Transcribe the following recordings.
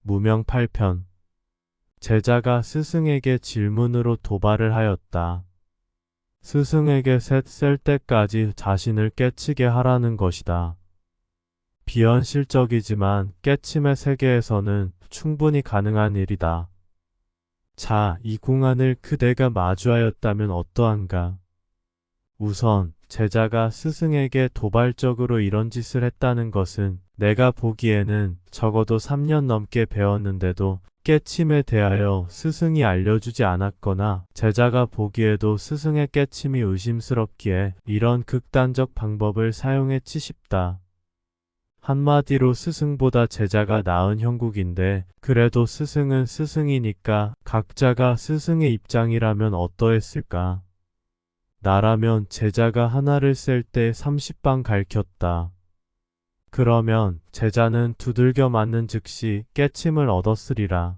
무명 8편. 제자가 스승에게 질문으로 도발을 하였다. 스승에게 셋 셀 때까지 자신을 깨치게 하라는 것이다. 비현실적이지만 깨침의 세계에서는 충분히 가능한 일이다. 자, 이 공안을 그대가 마주하였다면 어떠한가? 우선 제자가 스승에게 도발적으로 이런 짓을 했다는 것은 내가 보기에는 적어도 3년 넘게 배웠는데도 깨침에 대하여 스승이 알려주지 않았거나 제자가 보기에도 스승의 깨침이 의심스럽기에 이런 극단적 방법을 사용했지 싶다. 한마디로 스승보다 제자가 나은 형국인데 그래도 스승은 스승이니까 각자가 스승의 입장이라면 어떠했을까? 나라면 제자가 하나를 셀 때 30방 가르쳤다. 그러면 제자는 두들겨 맞는 즉시 깨침을 얻었으리라.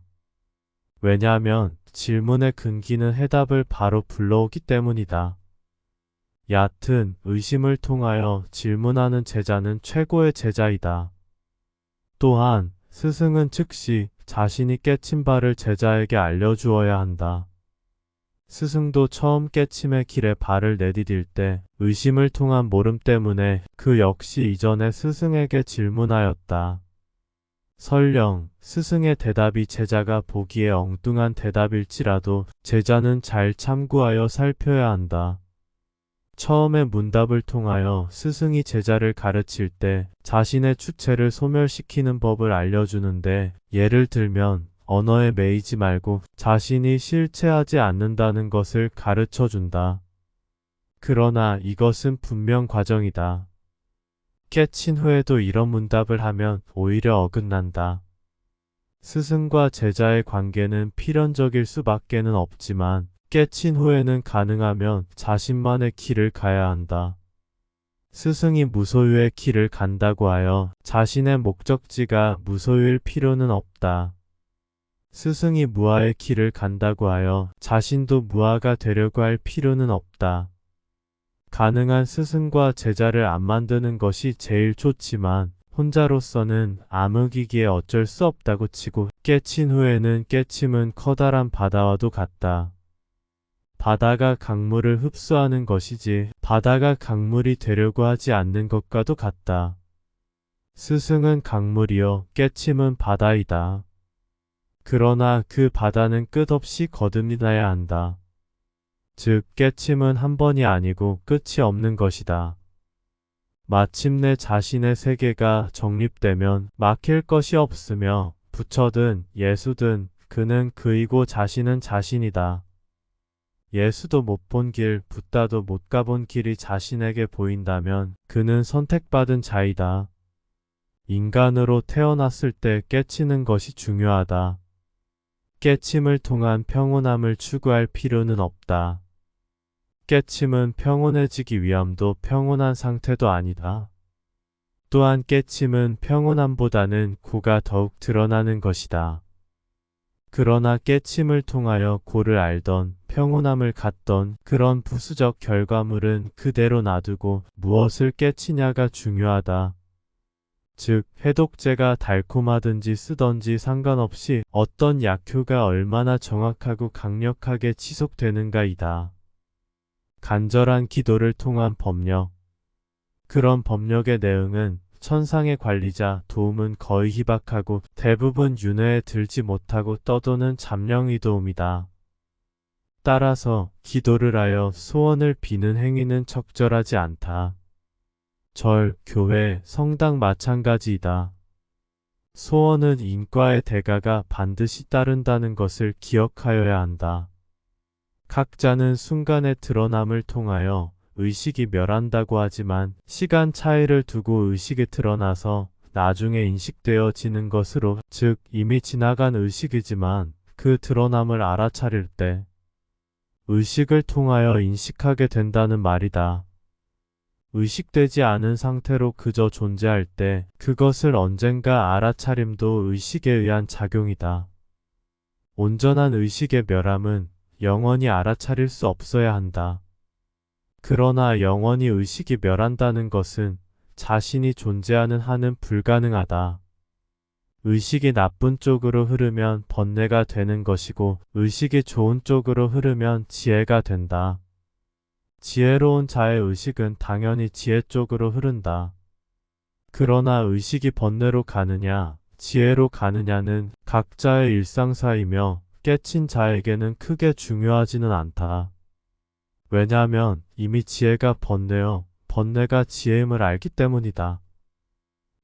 왜냐하면 질문의 근기는 해답을 바로 불러오기 때문이다. 얕은 의심을 통하여 질문하는 제자는 최고의 제자이다. 또한 스승은 즉시 자신이 깨친 바를 제자에게 알려주어야 한다. 스승도 처음 깨침의 길에 발을 내디딜 때 의심을 통한 모름 때문에 그 역시 이전에 스승에게 질문하였다. 설령 스승의 대답이 제자가 보기에 엉뚱한 대답일지라도 제자는 잘 참고하여 살펴야 한다. 처음에 문답을 통하여 스승이 제자를 가르칠 때 자신의 추체를 소멸시키는 법을 알려주는데 예를 들면 언어에 매이지 말고 자신이 실체하지 않는다는 것을 가르쳐준다. 그러나 이것은 분명 과정이다. 깨친 후에도 이런 문답을 하면 오히려 어긋난다. 스승과 제자의 관계는 필연적일 수밖에는 없지만 깨친 후에는 가능하면 자신만의 길을 가야 한다. 스승이 무소유의 길을 간다고 하여 자신의 목적지가 무소유일 필요는 없다. 스승이 무아의 길을 간다고 하여 자신도 무아가 되려고 할 필요는 없다. 가능한 스승과 제자를 안 만드는 것이 제일 좋지만 혼자로서는 암흑이기에 어쩔 수 없다고 치고 깨친 후에는 깨침은 커다란 바다와도 같다. 바다가 강물을 흡수하는 것이지 바다가 강물이 되려고 하지 않는 것과도 같다. 스승은 강물이요 깨침은 바다이다. 그러나 그 바다는 끝없이 거듭나야 한다. 즉 깨침은 한 번이 아니고 끝이 없는 것이다. 마침내 자신의 세계가 정립되면 막힐 것이 없으며 부처든 예수든 그는 그이고 자신은 자신이다. 예수도 못 본 길, 붓다도 못 가본 길이 자신에게 보인다면 그는 선택받은 자이다. 인간으로 태어났을 때 깨치는 것이 중요하다. 깨침을 통한 평온함을 추구할 필요는 없다. 깨침은 평온해지기 위함도 평온한 상태도 아니다. 또한 깨침은 평온함보다는 고가 더욱 드러나는 것이다. 그러나 깨침을 통하여 고를 알던 평온함을 갖던 그런 부수적 결과물은 그대로 놔두고 무엇을 깨치냐가 중요하다. 즉 해독제가 달콤하든지 쓰던지 상관없이 어떤 약효가 얼마나 정확하고 강력하게 지속되는가이다. 간절한 기도를 통한 법력. 그런 법력의 내용은 천상의 관리자 도움은 거의 희박하고 대부분 윤회에 들지 못하고 떠도는 잠령의 도움이다. 따라서 기도를 하여 소원을 비는 행위는 적절하지 않다. 절, 교회, 성당 마찬가지이다. 소원은 인과의 대가가 반드시 따른다는 것을 기억하여야 한다. 각자는 순간의 드러남을 통하여 의식이 멸한다고 하지만 시간 차이를 두고 의식이 드러나서 나중에 인식되어지는 것으로 즉 이미 지나간 의식이지만 그 드러남을 알아차릴 때 의식을 통하여 인식하게 된다는 말이다. 의식되지 않은 상태로 그저 존재할 때 그것을 언젠가 알아차림도 의식에 의한 작용이다. 온전한 의식의 멸함은 영원히 알아차릴 수 없어야 한다. 그러나 영원히 의식이 멸한다는 것은 자신이 존재하는 한은 불가능하다. 의식이 나쁜 쪽으로 흐르면 번뇌가 되는 것이고 의식이 좋은 쪽으로 흐르면 지혜가 된다. 지혜로운 자의 의식은 당연히 지혜 쪽으로 흐른다. 그러나 의식이 번뇌로 가느냐, 지혜로 가느냐는 각자의 일상사이며 깨친 자에게는 크게 중요하지는 않다. 왜냐하면 이미 지혜가 번뇌요, 번뇌가 지혜임을 알기 때문이다.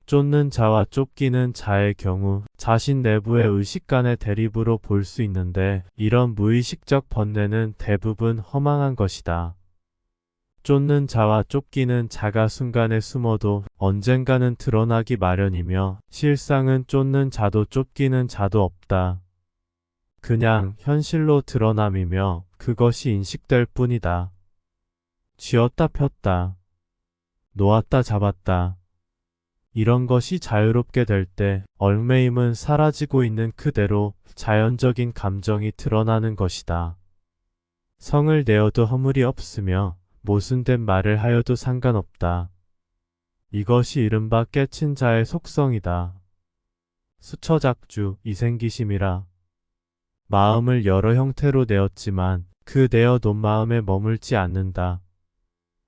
쫓는 자와 쫓기는 자의 경우 자신 내부의 의식 간의 대립으로 볼 수 있는데 이런 무의식적 번뇌는 대부분 허망한 것이다. 쫓는 자와 쫓기는 자가 순간에 숨어도 언젠가는 드러나기 마련이며 실상은 쫓는 자도 쫓기는 자도 없다. 그냥 현실로 드러남이며 그것이 인식될 뿐이다. 쥐었다 폈다. 놓았다 잡았다. 이런 것이 자유롭게 될 때 얽매임은 사라지고 있는 그대로 자연적인 감정이 드러나는 것이다. 성을 내어도 허물이 없으며 모순된 말을 하여도 상관없다. 이것이 이른바 깨친 자의 속성이다. 수처작주 이생기심이라. 마음을 여러 형태로 내었지만 그 내어놓은 마음에 머물지 않는다.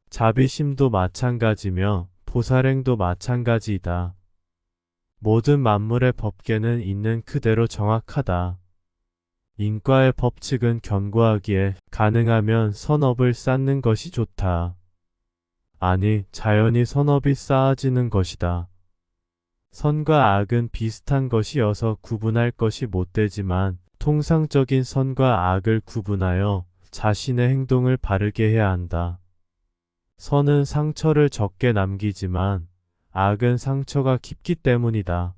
자비심도 마찬가지며 보살행도 마찬가지이다. 모든 만물의 법계는 있는 그대로 정확하다. 인과의 법칙은 견고하기에 가능하면 선업을 쌓는 것이 좋다. 아니, 자연히 선업이 쌓아지는 것이다. 선과 악은 비슷한 것이어서 구분할 것이 못되지만 통상적인 선과 악을 구분하여 자신의 행동을 바르게 해야 한다. 선은 상처를 적게 남기지만 악은 상처가 깊기 때문이다.